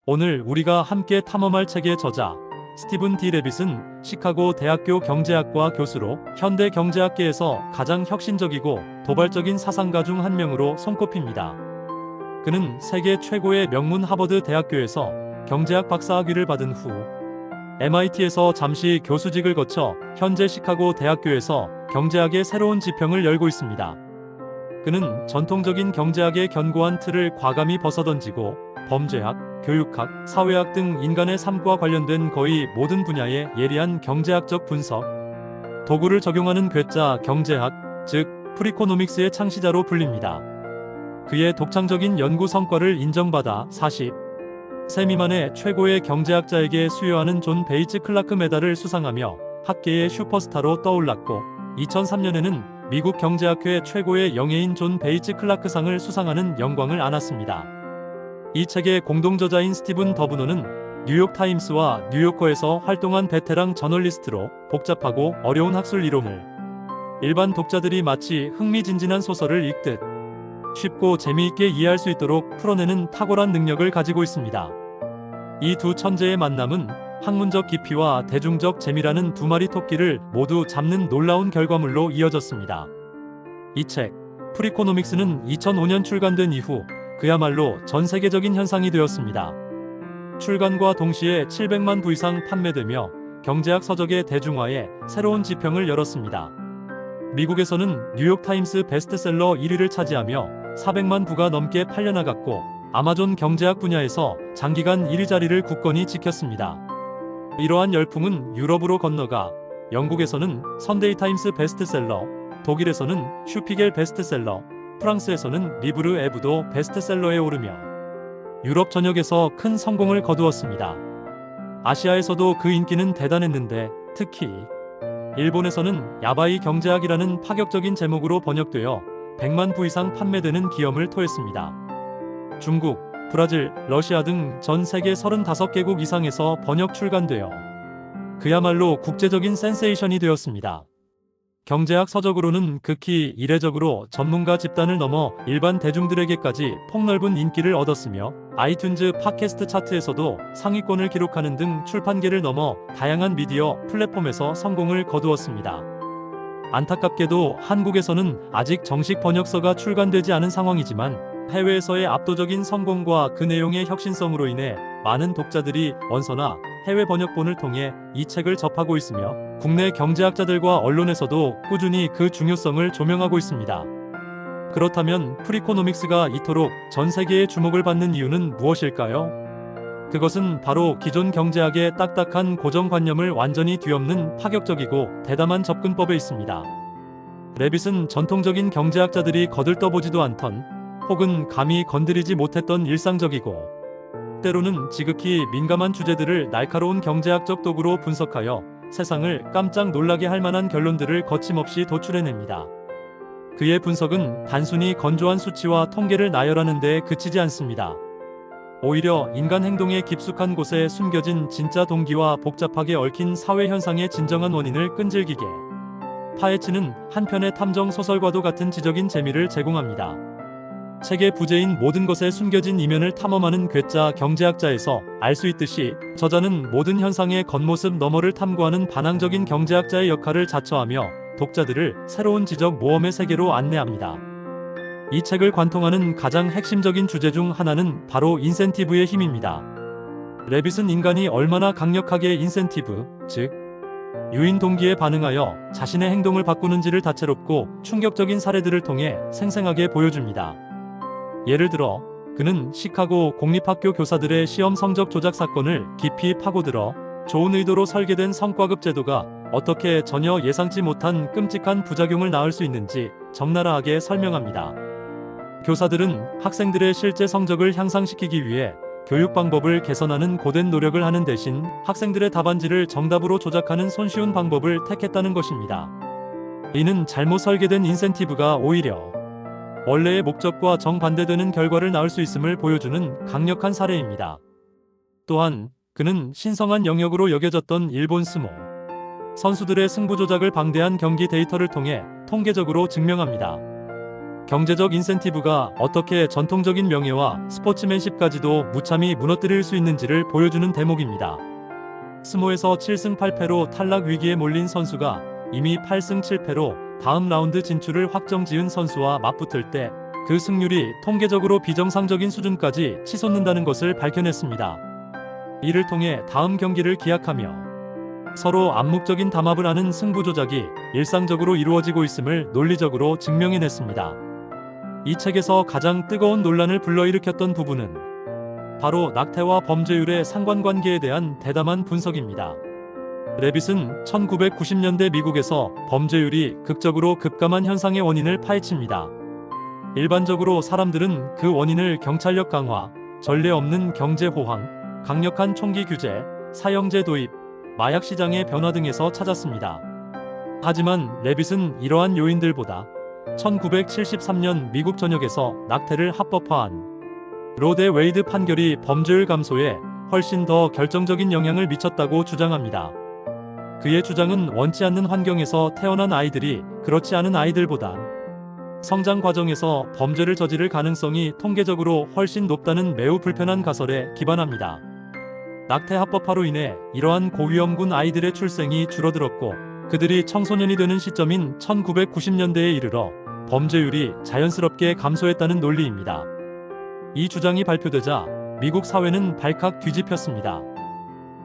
오늘 우리가 함께 탐험할 책의 저자 스티븐 D. 레빗은 시카고 대학교 경제학과 교수로 현대 경제학계에서 가장 혁신적이고 도발적인 사상가 중 한 명으로 손꼽힙니다. 그는 세계 최고의 명문 하버드 대학교에서 경제학 박사학위를 받은 후 MIT에서 잠시 교수직을 거쳐 현재 시카고 대학교에서 경제학의 새로운 지평을 열고 있습니다. 그는 전통적인 경제학의 견고한 틀을 과감히 벗어던지고 범죄학, 교육학, 사회학 등 인간의 삶과 관련된 거의 모든 분야의 예리한 경제학적 분석, 도구를 적용하는 괴짜 경제학, 즉 프리코노믹스의 창시자로 불립니다. 그의 독창적인 연구 성과를 인정받아 40세 미만의 최고의 경제학자에게 수여하는 존 베이츠 클라크 메달을 수상하며 학계의 슈퍼스타로 떠올랐고, 2003년에는 미국 경제학회 최고의 영예인 존 베이츠 클라크상을 수상하는 영광을 안았습니다. 이 책의 공동저자인 스티븐 더브너는 뉴욕타임스와 뉴요커에서 활동한 베테랑 저널리스트로 복잡하고 어려운 학술 이론을 일반 독자들이 마치 흥미진진한 소설을 읽듯 쉽고 재미있게 이해할 수 있도록 풀어내는 탁월한 능력을 가지고 있습니다. 이 두 천재의 만남은 학문적 깊이와 대중적 재미라는 두 마리 토끼를 모두 잡는 놀라운 결과물로 이어졌습니다. 이 책, 프리코노믹스는 2005년 출간된 이후 그야말로 전 세계적인 현상이 되었습니다. 출간과 동시에 700만 부 이상 판매되며 경제학 서적의 대중화에 새로운 지평을 열었습니다. 미국에서는 뉴욕타임스 베스트셀러 1위를 차지하며 400만 부가 넘게 팔려나갔고, 아마존 경제학 분야에서 장기간 1위 자리를 굳건히 지켰습니다. 이러한 열풍은 유럽으로 건너가 영국에서는 선데이타임스 베스트셀러, 독일에서는 슈피겔 베스트셀러, 프랑스에서는 리브르 에브도 베스트셀러에 오르며 유럽 전역에서 큰 성공을 거두었습니다. 아시아에서도 그 인기는 대단했는데, 특히 일본에서는 야바이 경제학이라는 파격적인 제목으로 번역되어 100만 부 이상 판매되는 기염을 토했습니다. 중국, 브라질, 러시아 등 전 세계 35개국 이상에서 번역 출간되어 그야말로 국제적인 센세이션이 되었습니다. 경제학 서적으로는 극히 이례적으로 전문가 집단을 넘어 일반 대중들에게까지 폭넓은 인기를 얻었으며, 아이튠즈 팟캐스트 차트에서도 상위권을 기록하는 등 출판계를 넘어 다양한 미디어 플랫폼에서 성공을 거두었습니다. 안타깝게도 한국에서는 아직 정식 번역서가 출간되지 않은 상황이지만, 해외에서의 압도적인 성공과 그 내용의 혁신성으로 인해 많은 독자들이 원서나 해외 번역본을 통해 이 책을 접하고 있으며, 국내 경제학자들과 언론에서도 꾸준히 그 중요성을 조명하고 있습니다. 그렇다면 프리코노믹스가 이토록 전 세계의 주목을 받는 이유는 무엇일까요? 그것은 바로 기존 경제학의 딱딱한 고정관념을 완전히 뒤엎는 파격적이고 대담한 접근법에 있습니다. 레빗은 전통적인 경제학자들이 거들떠보지도 않던, 혹은 감히 건드리지 못했던 일상적이고 때로는 지극히 민감한 주제들을 날카로운 경제학적 도구로 분석하여 세상을 깜짝 놀라게 할 만한 결론들을 거침없이 도출해냅니다. 그의 분석은 단순히 건조한 수치와 통계를 나열하는 데 그치지 않습니다. 오히려 인간 행동의 깊숙한 곳에 숨겨진 진짜 동기와 복잡하게 얽힌 사회 현상의 진정한 원인을 끈질기게 파헤치는 한편의 탐정 소설과도 같은 지적인 재미를 제공합니다. 책의 부재인 모든 것에 숨겨진 이면을 탐험하는 괴짜 경제학자에서 알 수 있듯이, 저자는 모든 현상의 겉모습 너머를 탐구하는 반항적인 경제학자의 역할을 자처하며 독자들을 새로운 지적 모험의 세계로 안내합니다. 이 책을 관통하는 가장 핵심적인 주제 중 하나는 바로 인센티브의 힘입니다. 레빗은 인간이 얼마나 강력하게 인센티브, 즉 유인 동기에 반응하여 자신의 행동을 바꾸는지를 다채롭고 충격적인 사례들을 통해 생생하게 보여줍니다. 예를 들어, 그는 시카고 공립학교 교사들의 시험 성적 조작 사건을 깊이 파고들어 좋은 의도로 설계된 성과급 제도가 어떻게 전혀 예상치 못한 끔찍한 부작용을 낳을 수 있는지 적나라하게 설명합니다. 교사들은 학생들의 실제 성적을 향상시키기 위해 교육 방법을 개선하는 고된 노력을 하는 대신 학생들의 답안지를 정답으로 조작하는 손쉬운 방법을 택했다는 것입니다. 이는 잘못 설계된 인센티브가 오히려 원래의 목적과 정반대되는 결과를 낳을 수 있음을 보여주는 강력한 사례입니다. 또한 그는 신성한 영역으로 여겨졌던 일본 스모 선수들의 승부 조작을 방대한 경기 데이터를 통해 통계적으로 증명합니다. 경제적 인센티브가 어떻게 전통적인 명예와 스포츠맨십까지도 무참히 무너뜨릴 수 있는지를 보여주는 대목입니다. 스모에서 7승 8패로 탈락 위기에 몰린 선수가 이미 8승 7패로 다음 라운드 진출을 확정지은 선수와 맞붙을 때 그 승률이 통계적으로 비정상적인 수준까지 치솟는다는 것을 밝혀냈습니다. 이를 통해 다음 경기를 기약하며 서로 암묵적인 담합을 하는 승부 조작이 일상적으로 이루어지고 있음을 논리적으로 증명해냈습니다. 이 책에서 가장 뜨거운 논란을 불러일으켰던 부분은 바로 낙태와 범죄율의 상관관계에 대한 대담한 분석입니다. 레빗은 1990년대 미국에서 범죄율이 극적으로 급감한 현상의 원인을 파헤칩니다. 일반적으로 사람들은 그 원인을 경찰력 강화, 전례 없는 경제 호황, 강력한 총기 규제, 사형제 도입, 마약 시장의 변화 등에서 찾았습니다. 하지만 레빗은 이러한 요인들보다 1973년 미국 전역에서 낙태를 합법화한 로데 웨이드 판결이 범죄율 감소에 훨씬 더 결정적인 영향을 미쳤다고 주장합니다. 그의 주장은 원치 않는 환경에서 태어난 아이들이 그렇지 않은 아이들보다 성장 과정에서 범죄를 저지를 가능성이 통계적으로 훨씬 높다는 매우 불편한 가설에 기반합니다. 낙태 합법화로 인해 이러한 고위험군 아이들의 출생이 줄어들었고 그들이 청소년이 되는 시점인 1990년대에 이르러 범죄율이 자연스럽게 감소했다는 논리입니다. 이 주장이 발표되자 미국 사회는 발칵 뒤집혔습니다.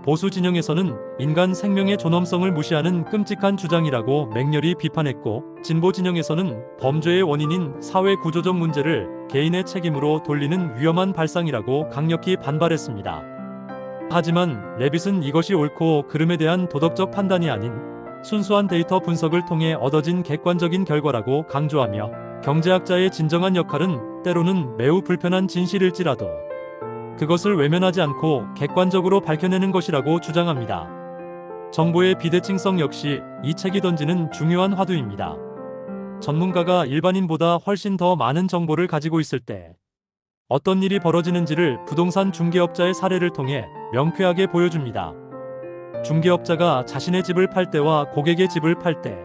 보수 진영에서는 인간 생명의 존엄성을 무시하는 끔찍한 주장이라고 맹렬히 비판했고, 진보 진영에서는 범죄의 원인인 사회 구조적 문제를 개인의 책임으로 돌리는 위험한 발상이라고 강력히 반발했습니다. 하지만 레빗은 이것이 옳고 그름에 대한 도덕적 판단이 아닌 순수한 데이터 분석을 통해 얻어진 객관적인 결과라고 강조하며, 경제학자의 진정한 역할은 때로는 매우 불편한 진실일지라도 그것을 외면하지 않고 객관적으로 밝혀내는 것이라고 주장합니다. 정보의 비대칭성 역시 이 책이 던지는 중요한 화두입니다. 전문가가 일반인보다 훨씬 더 많은 정보를 가지고 있을 때 어떤 일이 벌어지는지를 부동산 중개업자의 사례를 통해 명쾌하게 보여줍니다. 중개업자가 자신의 집을 팔 때와 고객의 집을 팔 때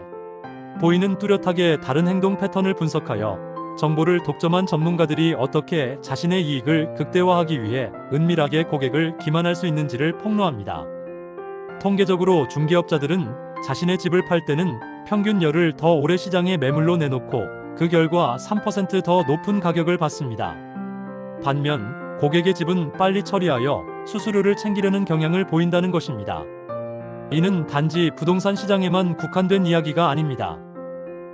보이는 뚜렷하게 다른 행동 패턴을 분석하여 정보를 독점한 전문가들이 어떻게 자신의 이익을 극대화하기 위해 은밀하게 고객을 기만할 수 있는지를 폭로합니다. 통계적으로 중개업자들은 자신의 집을 팔 때는 평균 열흘 더 오래 시장에 매물로 내놓고 그 결과 3% 더 높은 가격을 받습니다. 반면 고객의 집은 빨리 처리하여 수수료를 챙기려는 경향을 보인다는 것입니다. 이는 단지 부동산 시장에만 국한된 이야기가 아닙니다.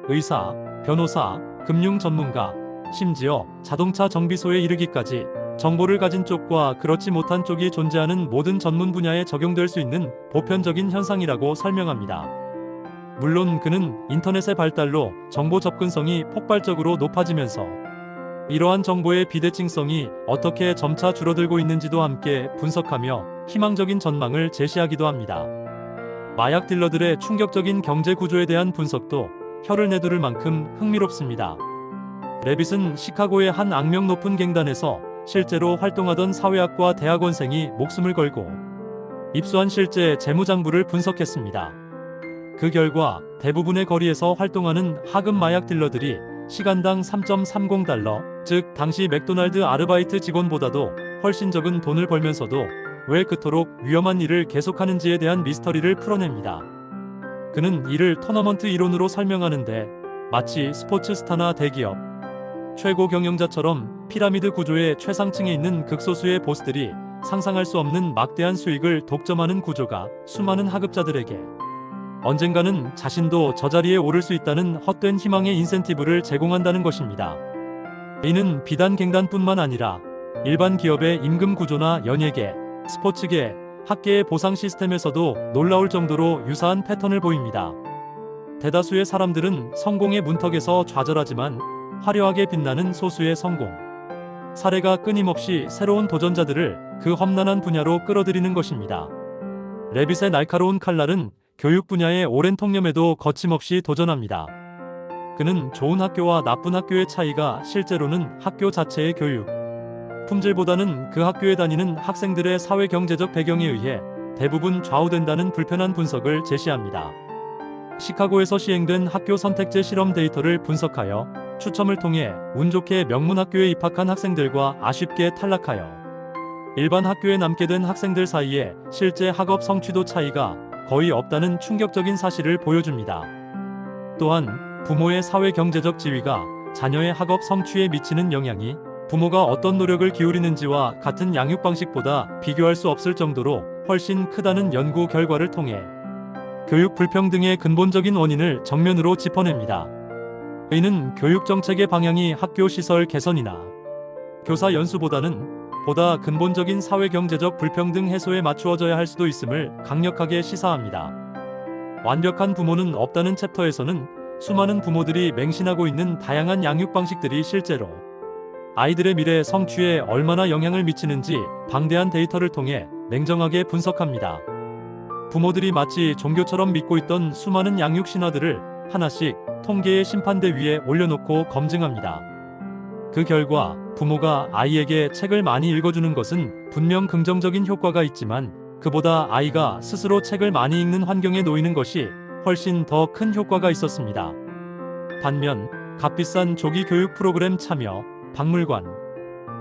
의사, 변호사, 금융 전문가, 심지어 자동차 정비소에 이르기까지 정보를 가진 쪽과 그렇지 못한 쪽이 존재하는 모든 전문 분야에 적용될 수 있는 보편적인 현상이라고 설명합니다. 물론 그는 인터넷의 발달로 정보 접근성이 폭발적으로 높아지면서 이러한 정보의 비대칭성이 어떻게 점차 줄어들고 있는지도 함께 분석하며 희망적인 전망을 제시하기도 합니다. 마약 딜러들의 충격적인 경제 구조에 대한 분석도 혀를 내두를 만큼 흥미롭습니다. 레빗은 시카고의 한 악명 높은 갱단에서 실제로 활동하던 사회학과 대학원생이 목숨을 걸고 입수한 실제 재무장부를 분석했습니다. 그 결과 대부분의 거리에서 활동하는 하급 마약 딜러들이 시간당 3.30달러, 즉 당시 맥도날드 아르바이트 직원보다도 훨씬 적은 돈을 벌면서도 왜 그토록 위험한 일을 계속하는지에 대한 미스터리를 풀어냅니다. 그는 이를 토너먼트 이론으로 설명하는데 마치 스포츠 스타나 대기업 최고 경영자처럼 피라미드 구조의 최상층에 있는 극소수의 보스들이 상상할 수 없는 막대한 수익을 독점하는 구조가 수많은 하급자들에게 언젠가는 자신도 저 자리에 오를 수 있다는 헛된 희망의 인센티브를 제공한다는 것입니다. 이는 비단 갱단뿐만 아니라 일반 기업의 임금 구조나 연예계, 스포츠계, 학계의 보상 시스템에서도 놀라울 정도로 유사한 패턴을 보입니다. 대다수의 사람들은 성공의 문턱에서 좌절하지만 화려하게 빛나는 소수의 성공 사례가 끊임없이 새로운 도전자들을 그 험난한 분야로 끌어들이는 것입니다. 레빗의 날카로운 칼날은 교육 분야의 오랜 통념에도 거침없이 도전합니다. 그는 좋은 학교와 나쁜 학교의 차이가 실제로는 학교 자체의 교육 품질보다는 그 학교에 다니는 학생들의 사회-경제적 배경에 의해 대부분 좌우된다는 불편한 분석을 제시합니다. 시카고에서 시행된 학교 선택제 실험 데이터를 분석하여 추첨을 통해 운 좋게 명문학교에 입학한 학생들과 아쉽게 탈락하여 일반 학교에 남게 된 학생들 사이에 실제 학업 성취도 차이가 거의 없다는 충격적인 사실을 보여줍니다. 또한 부모의 사회 경제적 지위가 자녀의 학업 성취에 미치는 영향이 부모가 어떤 노력을 기울이는지와 같은 양육 방식보다 비교할 수 없을 정도로 훨씬 크다는 연구 결과를 통해 교육 불평등의 근본적인 원인을 정면으로 짚어냅니다. 이는 교육 정책의 방향이 학교 시설 개선이나 교사 연수보다는 보다 근본적인 사회 경제적 불평등 해소에 맞추어져야 할 수도 있음을 강력하게 시사합니다. 완벽한 부모는 없다는 챕터에서는 수많은 부모들이 맹신하고 있는 다양한 양육 방식들이 실제로 아이들의 미래 성취에 얼마나 영향을 미치는지 방대한 데이터를 통해 냉정하게 분석합니다. 부모들이 마치 종교처럼 믿고 있던 수많은 양육 신화들을 하나씩 통계의 심판대 위에 올려놓고 검증합니다. 그 결과 부모가 아이에게 책을 많이 읽어주는 것은 분명 긍정적인 효과가 있지만 그보다 아이가 스스로 책을 많이 읽는 환경에 놓이는 것이 훨씬 더 큰 효과가 있었습니다. 반면 값비싼 조기 교육 프로그램 참여, 박물관,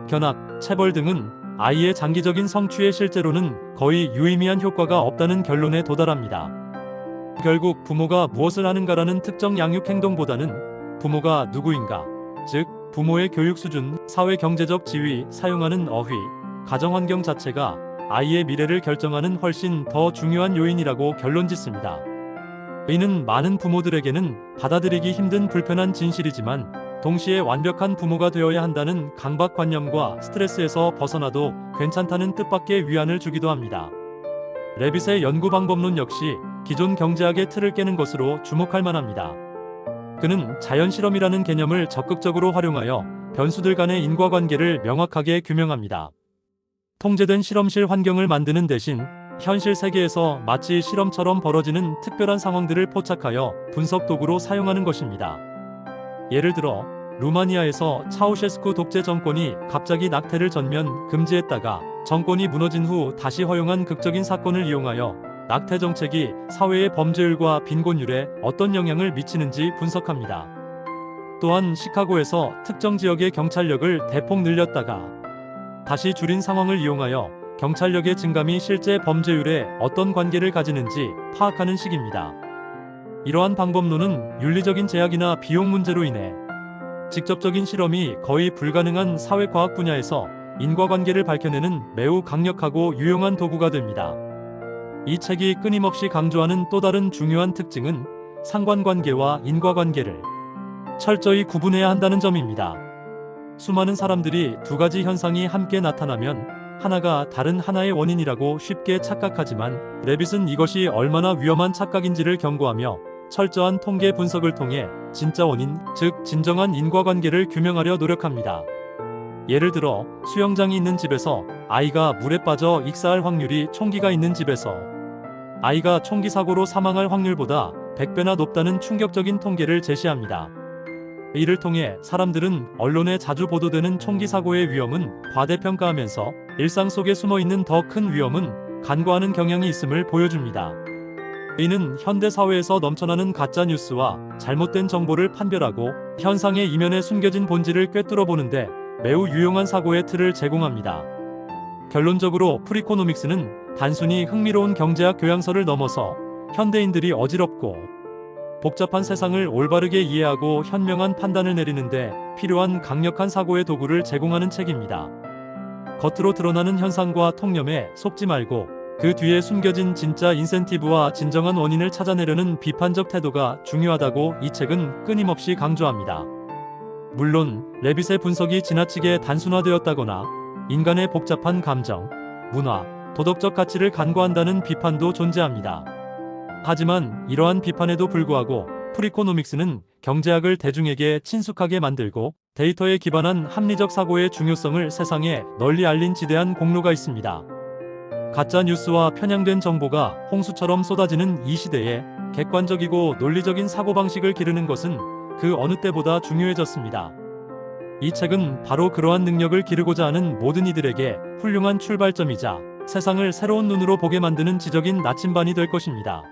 견학, 체벌 등은 아이의 장기적인 성취에 실제로는 거의 유의미한 효과가 없다는 결론에 도달합니다. 결국 부모가 무엇을 하는가라는 특정 양육 행동보다는 부모가 누구인가, 즉 부모의 교육 수준, 사회 경제적 지위, 사용하는 어휘, 가정 환경 자체가 아이의 미래를 결정하는 훨씬 더 중요한 요인이라고 결론짓습니다. 이는 많은 부모들에게는 받아들이기 힘든 불편한 진실이지만 동시에 완벽한 부모가 되어야 한다는 강박관념과 스트레스에서 벗어나도 괜찮다는 뜻밖의 위안을 주기도 합니다. 레빗의 연구 방법론 역시 기존 경제학의 틀을 깨는 것으로 주목할 만합니다. 그는 자연실험이라는 개념을 적극적으로 활용하여 변수들 간의 인과관계를 명확하게 규명합니다. 통제된 실험실 환경을 만드는 대신 현실 세계에서 마치 실험처럼 벌어지는 특별한 상황들을 포착하여 분석 도구로 사용하는 것입니다. 예를 들어 루마니아에서 차우셰스쿠 독재 정권이 갑자기 낙태를 전면 금지했다가 정권이 무너진 후 다시 허용한 극적인 사건을 이용하여 낙태 정책이 사회의 범죄율과 빈곤율에 어떤 영향을 미치는지 분석합니다. 또한 시카고에서 특정 지역의 경찰력을 대폭 늘렸다가 다시 줄인 상황을 이용하여 경찰력의 증감이 실제 범죄율에 어떤 관계를 가지는지 파악하는 식입니다. 이러한 방법론은 윤리적인 제약이나 비용 문제로 인해 직접적인 실험이 거의 불가능한 사회과학 분야에서 인과관계를 밝혀내는 매우 강력하고 유용한 도구가 됩니다. 이 책이 끊임없이 강조하는 또 다른 중요한 특징은 상관관계와 인과관계를 철저히 구분해야 한다는 점입니다. 수많은 사람들이 두 가지 현상이 함께 나타나면 하나가 다른 하나의 원인이라고 쉽게 착각하지만 레빗은 이것이 얼마나 위험한 착각인지를 경고하며 철저한 통계 분석을 통해 진짜 원인, 즉 진정한 인과관계를 규명하려 노력합니다. 예를 들어 수영장이 있는 집에서 아이가 물에 빠져 익사할 확률이 총기가 있는 집에서 아이가 총기 사고로 사망할 확률보다 100배나 높다는 충격적인 통계를 제시합니다. 이를 통해 사람들은 언론에 자주 보도되는 총기 사고의 위험은 과대평가하면서 일상 속에 숨어있는 더 큰 위험은 간과하는 경향이 있음을 보여줍니다. 이는 현대 사회에서 넘쳐나는 가짜 뉴스와 잘못된 정보를 판별하고 현상의 이면에 숨겨진 본질을 꿰뚫어 보는데 매우 유용한 사고의 틀을 제공합니다. 결론적으로 프리코노믹스는 단순히 흥미로운 경제학 교양서를 넘어서 현대인들이 어지럽고 복잡한 세상을 올바르게 이해하고 현명한 판단을 내리는데 필요한 강력한 사고의 도구를 제공하는 책입니다. 겉으로 드러나는 현상과 통념에 속지 말고 그 뒤에 숨겨진 진짜 인센티브와 진정한 원인을 찾아내려는 비판적 태도가 중요하다고 이 책은 끊임없이 강조합니다. 물론 레빗의 분석이 지나치게 단순화되었다거나 인간의 복잡한 감정, 문화, 도덕적 가치를 간과한다는 비판도 존재합니다. 하지만 이러한 비판에도 불구하고 프리코노믹스는 경제학을 대중에게 친숙하게 만들고 데이터에 기반한 합리적 사고의 중요성을 세상에 널리 알린 지대한 공로가 있습니다. 가짜 뉴스와 편향된 정보가 홍수처럼 쏟아지는 이 시대에 객관적이고 논리적인 사고방식을 기르는 것은 그 어느 때보다 중요해졌습니다. 이 책은 바로 그러한 능력을 기르고자 하는 모든 이들에게 훌륭한 출발점이자 세상을 새로운 눈으로 보게 만드는 지적인 나침반이 될 것입니다.